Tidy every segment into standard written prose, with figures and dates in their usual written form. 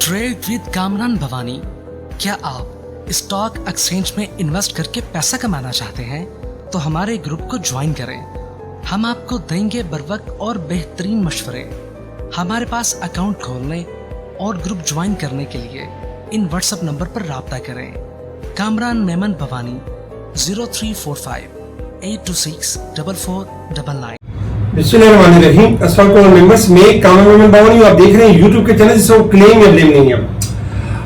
Trade with Kamran Bhavani. क्या आप stock exchange में इन्वेस्ट करके पैसा कमाना चाहते हैं तो हमारे ग्रुप को ज्वाइन करें। हम आपको देंगे बर वक्त और बेहतरीन मशवरे। हमारे पास अकाउंट खोलने और ग्रुप ज्वाइन करने के लिए इन व्हाट्सएप नंबर पर राब्ता करें। कामरान मेमन भवानी 0345 826 4499। बिस्मिल्लाहिर्रहमानिर्रहीम। अस्सलाम वालेकुम मेंबर्स, मैं कामरान मेमन भवानी हूं। आप देख रहे हैं यूट्यूब के चैनल जिसको क्लेम या ब्लेम नहीं है।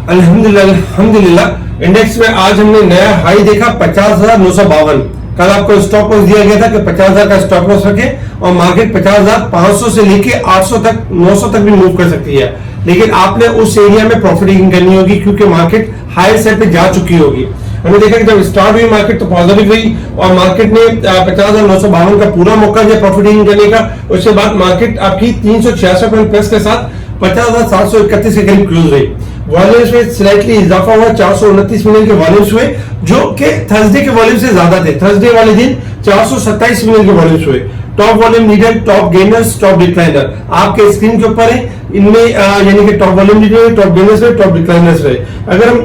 अल्हम्दुलिल्लाह इंडेक्स में आज हमने नया हाई देखा 50,952। कल आपको स्टॉप लॉस दिया गया था कि 50,000 का स्टॉप लॉस रखें और मार्केट 50,500 से लेके 800 तक 900 तक भी मूव कर सकती है, लेकिन आपने उस एरिया में प्रॉफिटिंग करनी होगी क्योंकि मार्केट हायर साइड पे जा चुकी होगी। हमने देखा कि जब स्टार्ट हुई मार्केट तो पॉजिटिव रही और मार्केट ने 50,952 का पूरा मौका दिया प्रॉफिटिंग करने का। उसके बाद मार्केट आपकी 366 पॉइंट प्लस के साथ 50,731 के करीब क्लोज रही। वॉल्यूम्स में स्लाइटली इजाफा हुआ, 429 मिलियन के वॉल्यूम्स हुए जो कि थर्सडे के वॉल्यूम से ज्यादा थे। थर्सडे वाले दिन 427 मिलियन के वॉल्यूम्स हुए। Top volume leader, top gainers, top decliner आपके स्क्रीन के ऊपर है। इनमें यानी कि top volume leader, top gainers रहे, टॉप डिक्लाइनर्स रहे। अगर हम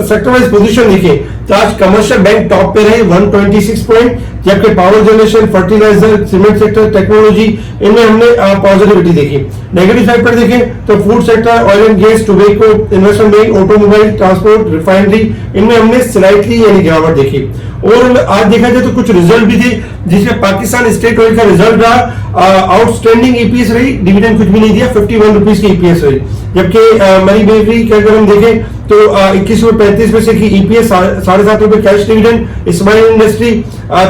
सेक्टर वाइज पोजीशन देखें तो आज कमर्शियल बैंक टॉप पे रहे 126 पॉइंट, जबकि power generation, fertiliser, cement sector, technology इनमें हमने पॉजिटिविटी देखी। नेगेटिव साइड पर देखें तो food sector, oil and gas, tobacco, investment bank, automobile, transport, refinery इनमें हमने स्लाइटली यानी गिरावट देखी। और आज देखा जाए तो कुछ रिजल्ट भी थे जिसमें पाकिस्तान स्टेट ऑयल का रिजल्ट रहा, आउटस्टैंडिंग ईपीएस रही, डिविडेंड कुछ भी नहीं दिया, 51 रुपीज की ईपीएस रही। जबकि मरी बेवरी का अगर हम देखें तो 21.35 पैसे की ईपीएस, 7.5 रुपए कैश डिविडेंड। इस्माइल इंडस्ट्री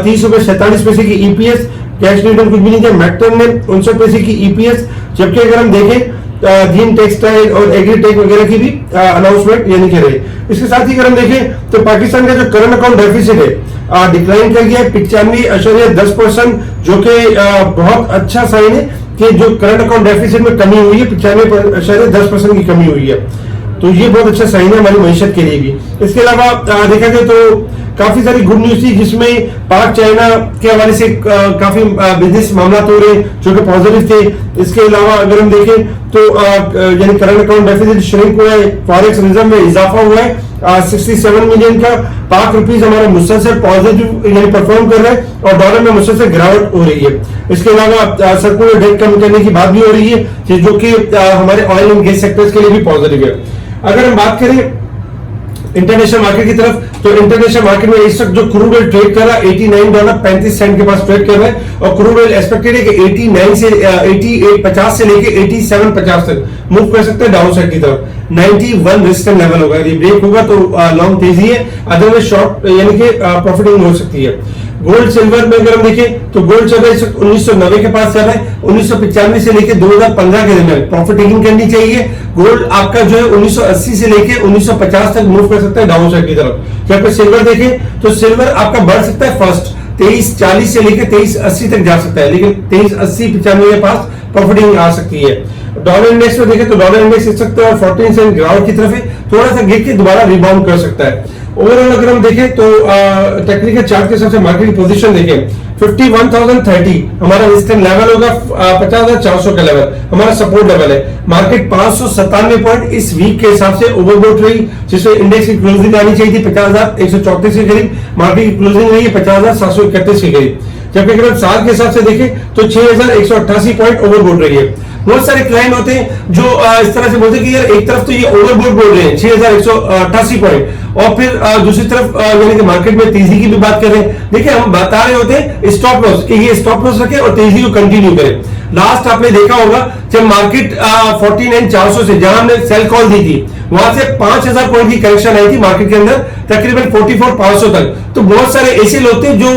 30.47 पैसे की ईपीएस, कैश डिविडेंड कुछ भी नहीं दिया। मैक्टन ने 59 पैसे की ईपीएस। जबकि अगर हम देखें जीन टेक्सटाइल और एग्रीटेक वगैरह की भी अनाउंसमेंट यानी कि रहे। इसके साथ ही अगर हम देखें तो पाकिस्तान का जो करंट अकाउंट डेफिसिट है डिक्लाइन कर गया 95.10%, जो कि बहुत अच्छा साइन है कि जो करंट अकाउंट डेफिसिट में कमी हुई है 95.10% की कमी हुई है, तो ये बहुत अच्छा साइन है हमारी मईशत के लिए भी। इसके अलावा देखा जाए तो काफी सारी गुड न्यूज थी जिसमें पाक चाइना के हवाले से काफी बिजनेस मामला हो रहे जो कि पॉजिटिव थे। इसके अलावा अगर हम देखें तो यानी करंट अकाउंट डेफिसिट श्रिंक हुआ है, फॉरेक्स रिजर्व में इजाफा हुआ है 67 मिलियन का। पाक रुपीज हमारा मुसलसल पॉजिटिव यानी परफॉर्म कर रहा है और डॉलर में मुसलसल गिरावट हो रही है। इसके अलावा सर्कुलर डेट कम करने की बात भी हो रही है जो कि हमारे ऑयल एंड गैस सेक्टर्स के लिए भी पॉजिटिव है। अगर हम बात करें इंटरनेशनल मार्केट की तरफ तो इंटरनेशनल मार्केट में इस वक्त जो क्रूड ऑयल ट्रेड कर रहा है $89.35 के पास ट्रेड कर रहा है और क्रूड ऑयल एक्सपेक्टेड है कि 89 से 88.50 से लेके 87.50 तक मूव कर सकते हैं डाउन साइड की तरफ। 91 रेजिस्टेंस लेवल होगा, यदि ब्रेक होगा तो लॉन्ग तेजी है, अदरवाइज शॉर्ट यानी कि प्रॉफिटिंग हो सकती है। गोल्ड सिल्वर में अगर हम देखें तो गोल्ड चल रहा है इस वक्त 1990 के पास चल रहा है, 1995 से लेके 2015 के दरमियान प्रॉफिट टेकिंग करनी चाहिए। गोल्ड आपका जो है 1980 से लेके 1950 तक मूव कर सकता है डाउन साइड की तरफ। जब सिल्वर देखें तो सिल्वर आपका बढ़ सकता है फर्स्ट 2340 से लेके 2380 तक जा सकता है, लेकिन 2380-95 के पास प्रॉफिटिंग आ सकती है। डॉलर इंडेक्स में देखें तो डॉलर इंडेक्स इस वक्त 14 सेंट गिरावट की तरफ है, थोड़ा सा गिर के दोबारा रिबाउंड कर सकता है। ओवरऑल अगर हम देखें तो टेक्निकल चार्ट के हिसाब से मार्केट की पोजीशन देखें 51,030 हमारा रेजिस्टेंस लेवल होगा, 50,400 का लेवल हमारा सपोर्ट लेवल है। मार्केट 597 पॉइंट इस वीक के हिसाब से ओवरबॉट रही, जिसमें इंडेक्स की क्लोजिंग आनी चाहिए थी 50,134 के करीब, मार्केट की क्लोजिंग रही है 50,731 के करीब। जबकि अगर हम साल के हिसाब से देखें तो 6,188 पॉइंट ओवरबॉट रही है। बहुत सारे क्लाइंट होते हैं जो इस तरह से बोलते हैं कि यार एक तरफ तो ये ओवरबॉट बोल रहे हैं 6,188 पॉइंट और फिर दूसरी तरफ यानी कि मार्केट में तेजी की भी बात कर रहे हैं। देखिए हम बता रहे होते हैं स्टॉप लॉस कि ये स्टॉप लॉस रखें और तेजी को कंटिन्यू करें। लास्ट आपने देखा होगा जब मार्केट 49,400 से जहां हमने सेल कॉल दी थी वहां से 5,000 पॉइंट की करेक्शन आई थी मार्केट के अंदर तकरीबन 44,500 तक। तो बहुत सारे ऐसे लोग थे जो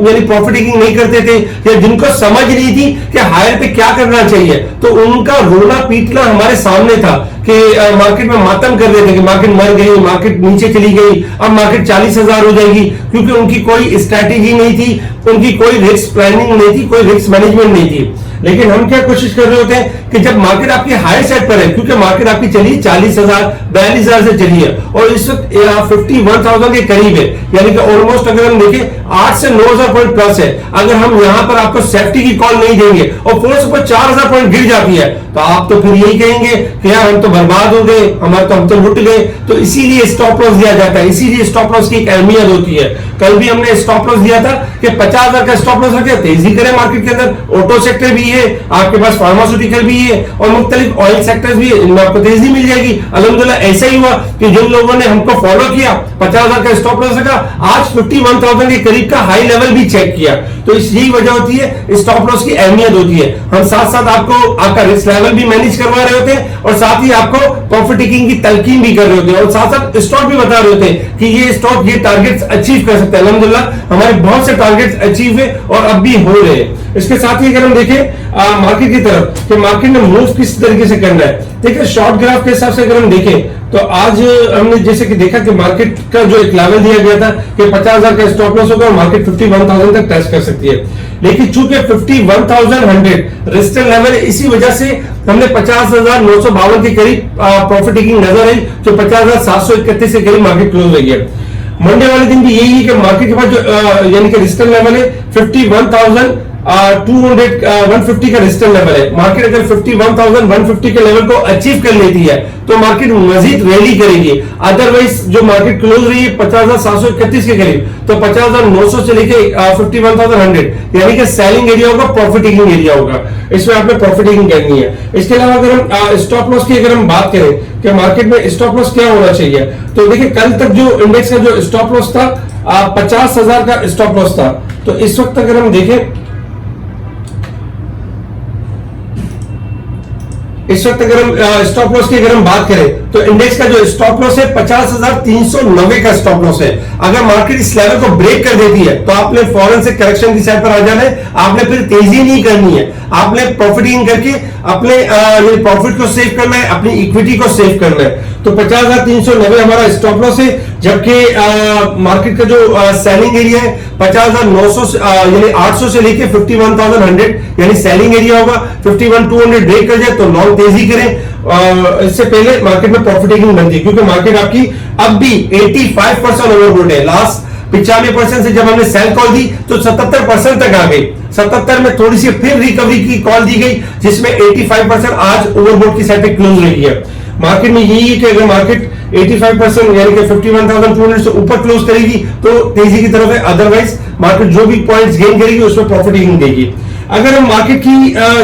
यानी प्रॉफिट टेकिंग नहीं करते थे या जिनको समझ नहीं थी कि हायर पे क्या करना चाहिए, तो उनका रोना पीटना हमारे सामने था कि मार्केट में मातम कर रहे थे कि मार्केट मर गई, मार्केट नीचे चली गई, अब मार्केट 40,000 हो जाएगी, क्योंकि उनकी कोई स्ट्रैटेजी नहीं थी, उनकी कोई रिस्क प्लानिंग नहीं थी, कोई रिस्क मैनेजमेंट नहीं थी। लेकिन हम क्या कोशिश कर रहे होते हैं कि जब मार्केट आपकी हाई साइड पर है, क्योंकि मार्केट आपकी चली 40,000 42,000 से चली है और इस वक्त 51,000 के करीब है, यानी कि ऑलमोस्ट अगर हम देखें 8 से 9,000 पॉइंट प्लस है। अगर हम यहां पर आपको सेफ्टी की कॉल नहीं देंगे और फोर्स पर 4,000 पॉइंट गिर जाती है तो आप तो फिर यही कहेंगे कि यार हम तो बर्बाद हो गए, हमारे तो हम तो लुट गए। तो इसीलिए स्टॉप लॉस दिया जाता है, इसीलिए स्टॉप लॉस की एक अहमियत होती है। कल भी हमने स्टॉप लॉस दिया था कि 50,000 का स्टॉप लॉस रखे, तेजी करें मार्केट के अंदर। ऑटो सेक्टर भी है आपके पास, फार्मास्यूटिकल भी है और मुख्तलिफ ऑयल सेक्टर्स भी है, इनमें आपको तेजी मिल जाएगी। अल्हम्दुलिल्लाह ऐसा ही हुआ कि जिन लोगों ने हमको फॉलो किया, 50,000 का स्टॉप लॉस रखा, आज 51,000 के करीब का हाई लेवल भी चेक किया। तो इस यही वजह होती है, स्टॉप लॉस की अहमियत होती है। हम साथ साथ आपको आपका रिस्क लेवल भी मैनेज करवा रहे होते हैं और साथ ही आपको प्रॉफिट टेकिंग की तलकीन भी कर रहे होते हैं और साथ साथ स्टॉक भी बता रहे होते हैं कि ये स्टॉक ये टारगेट्स अचीव कर सकते हैं। अल्हम्दुलिल्लाह हमारे बहुत से टारगेट्स अचीव हुए और अब भी हो रहे हैं। इसके साथ ही अगर हम देखें मार्केट की तरफ कि मार्केट में मूव किस तरीके से करना है, देखिए शॉर्ट ग्राफ के हिसाब से अगर हम देखें तो आज हमने जैसे कि देखा कि मार्केट का जो एक लेवल दिया गया था कि 50,000 का स्टॉप लॉस होगा और मार्केट 51,000 तक टच कर सकती है, लेकिन चूंकि 51,100 रेजिस्टेंस लेवल है, इसी वजह से हमने 50,952 के करीब प्रॉफिट टेकिंग नजर आई, जो 50,731 के करीब मार्केट क्लोज हुई है। मंडे वाले दिन भी यही है कि मार्केट के पास जो यानी कि रेजिस्टेंस लेवल है 150 का रेजिस्टेंस लेवल है। मार्केट अगर 51,150 के लेवल को अचीव कर लेती है तो मार्केट मजीद रैली करेगी। अदरवाइज जो मार्केट क्लोज रही है 50,731 के करीब, तो 50,900 से लेके 51,100 यानी कि सेलिंग एरिया होगा, प्रॉफिट टेकिंग एरिया होगा, इसमें आपने प्रॉफिट टेकिंग करनी है। इसके अलावा अगर हम स्टॉप लॉस की अगर हम बात करें कि मार्केट में स्टॉप लॉस क्या होना चाहिए, तो देखिए कल तक जो इंडेक्स का जो स्टॉप लॉस था 50,000 का स्टॉप लॉस था। तो इस वक्त अगर हम देखें, इस वक्त अगर हम स्टॉप लॉस की अगर हम बात करें तो इंडेक्स का जो स्टॉप लॉस है 50,390 का स्टॉप लॉस है। अगर मार्केट इस लेवल को ब्रेक कर देती है तो आपने फौरन से करेक्शन की साइड पर आ जाना है, आपने फिर तेजी नहीं करनी है, आपने प्रॉफिटिंग करके अपने प्रॉफिट को सेव करना है, अपनी इक्विटी को सेव करना है। तो 50,390 हमारा स्टॉप लॉस है, जबकि मार्केट का जो सेलिंग एरिया है 50,900 यानी 800 से लेके 51,100 यानी सेलिंग एरिया होगा। 51,200 ब्रेक कर जाए तो लॉन्ग तेजी करें, इससे पहले मार्केट में प्रॉफिट टेकिंग बनती है, क्योंकि मार्केट आपकी अब भी 85% ओवरबोट है। लास्ट 95% से जब हमने सेल कॉल दी तो 77% तक आ गई, 77 में थोड़ी सी फिर रिकवरी की कॉल दी गई, जिसमें 85% आज ओवरबोट की साइड पे क्लोज रही है। मार्केट में यही है कि अगर मार्केट 85% यानी कि 51,200 से ऊपर क्लोज करेगी तो तेजी की तरफ है, अदरवाइज मार्केट जो भी पॉइंट्स गेन करेगी उसमें प्रॉफिट टेकिंग देगी। अगर हम मार्केट की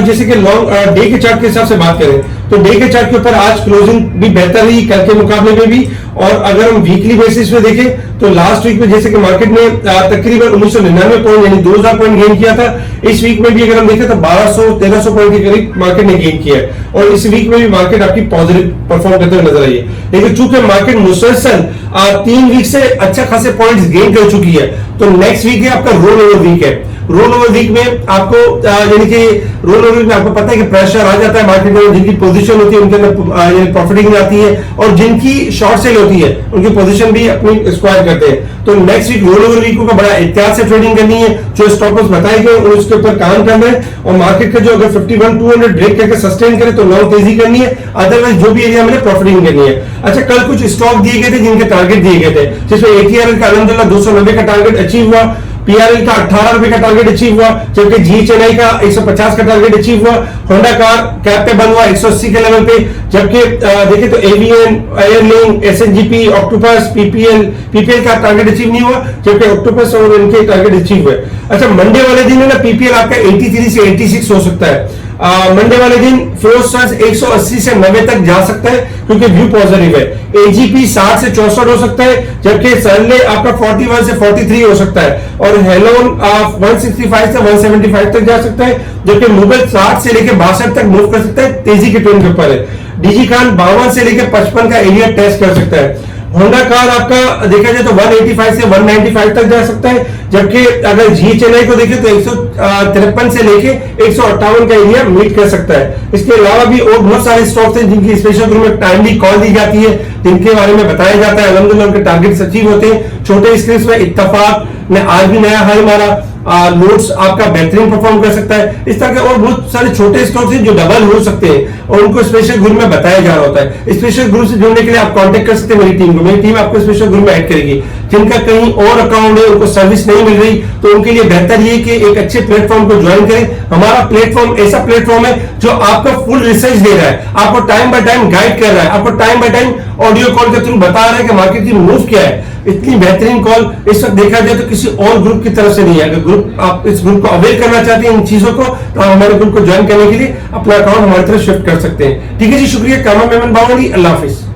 जैसे कि लॉन्ग डे के चार्ट के हिसाब से बात करें तो डे के चार्ट के ऊपर आज क्लोजिंग भी बेहतर रही कल के मुकाबले में भी। और अगर हम वीकली बेसिस पे देखें तो लास्ट वीक में जैसे कि मार्केट ने तकरीबन 1999 पॉइंट यानी 2000 पॉइंट गेन किया था, इस वीक में भी अगर हम देखें तो 1200-1300 पॉइंट के करीब मार्केट ने गेन किया है और इस वीक में भी मार्केट आपकी पॉजिटिव परफॉर्म करते हुए नजर आई है। लेकिन चूंकि मार्केट मुसलसल 3 वीक से अच्छा खासे पॉइंट्स गेन कर चुकी है, तो नेक्स्ट वीक है आपका रोल ओवर वीक है। रोल ओवर वीक में आपको यानी कि रोल ओवर वीक में आपको पता है कि प्रेशर आ जाता है मार्केट में, जिनकी पोजीशन होती है उनके अंदर प्रॉफिटिंग आती है और जिनकी शॉर्ट सेल होती है उनकी पोजीशन भी अपनी स्क्वायर करते हैं। तो next week roll over week का बड़ा एहतियात से ट्रेडिंग करनी है, जो स्टॉप लॉस बताए गए उसके ऊपर काम करना है और मार्केट का जो अगर 51,200 ब्रेक करके सस्टेन करे तो लॉन्ग तेजी करनी है, अदरवाइज जो भी एरिया में प्रॉफिटिंग करनी है। अच्छा, कल कुछ स्टॉक दिए गए थे जिनके टारगेट दिए गए थे, जिसमें ATRL का अल्हम्दुलिल्लाह 290 का टारगेट अचीव हुआ, PRL का 18 रुपए का टारगेट अचीव हुआ, जबकि GHNI का 150 का टारगेट अचीव हुआ। होंडा कार कैप पे बंद हुआ 180 के लेवल पे, जबकि देखिए तो AVN, airlink, SNGP, octopus, PPL का टारगेट अचीव नहीं हुआ, जबकि ऑक्टोपस और इनके टारगेट अचीव हुए। अच्छा, मंडे वाले दिन है ना PPL आपका 83 से 86 हो सकता है। मंडे वाले दिन फ्लोस्टर्स 180 से 90 तक जा सकता है क्योंकि व्यू पॉजिटिव है। AGP 60 से 64 हो सकता है, जबकि सरले आपका 41 से 43 हो सकता है और हेलोन 165 से 175 तक जा सकता है, जबकि मुगल 60 से लेकर 62 तक मूव कर सकता है, तेजी के ट्रेंड के ऊपर है। डीजी खान 52 से लेकर 55 का एरिया टेस्ट कर सकता है। होंडा कार आपका देखा जाए तो 185 से 195 तक जा सकता है, जबकि अगर GHNI को देखें तो 153 से लेके 158 का एरिया मीट कर सकता है। इसके अलावा भी और बहुत सारे स्टॉक्स हैं जिनकी स्पेशल ग्रुप में टाइमली कॉल दी जाती है, जिनके बारे में बताया जाता है, अल्हम्दुलिल्लाह उनके टारगेट्स अचीव होते हैं। छोटे स्क्रीन में इत्तफाक ने आज भी नया हाई मारा, नोट्स आपका बेहतरीन परफॉर्म कर सकता है। इस तरह के और बहुत सारे छोटे स्टॉक्स हैं जो डबल हो सकते हैं और उनको स्पेशल ग्रुप में बताया जा रहा होता है। स्पेशल ग्रुप से जुड़ने के लिए आप कांटेक्ट कर सकते हैं मेरी टीम को, मेरी टीम आपको स्पेशल ग्रुप में ऐड करेगी। जिनका कहीं और अकाउंट है, उनको सर्विस नहीं मिल रही, तो उनके लिए बेहतर ये कि एक अच्छे प्लेटफॉर्म को ज्वाइन करें। हमारा प्लेटफॉर्म ऐसा प्लेटफॉर्म है जो आपका फुल रिसर्च दे रहा है, आपको टाइम बाय टाइम गाइड कर रहा है, आपको time by time audio call के थ्रू बता रहा है कि मार्केट की मूव क्या है। इतनी बेहतरीन कॉल इस वक्त देखा जाए तो किसी और ग्रुप की तरफ से नहीं है। अगर ग्रुप आप इस ग्रुप को अवेयर करना चाहते हैं इन चीजों को, तो आप हमारे ग्रुप को ज्वाइन करने के लिए अपना अकाउंट हमारी तरफ शिफ्ट कर सकते हैं। ठीक है जी, शुक्रिया। कामा मेमन बावली, अल्लाह हाफिज।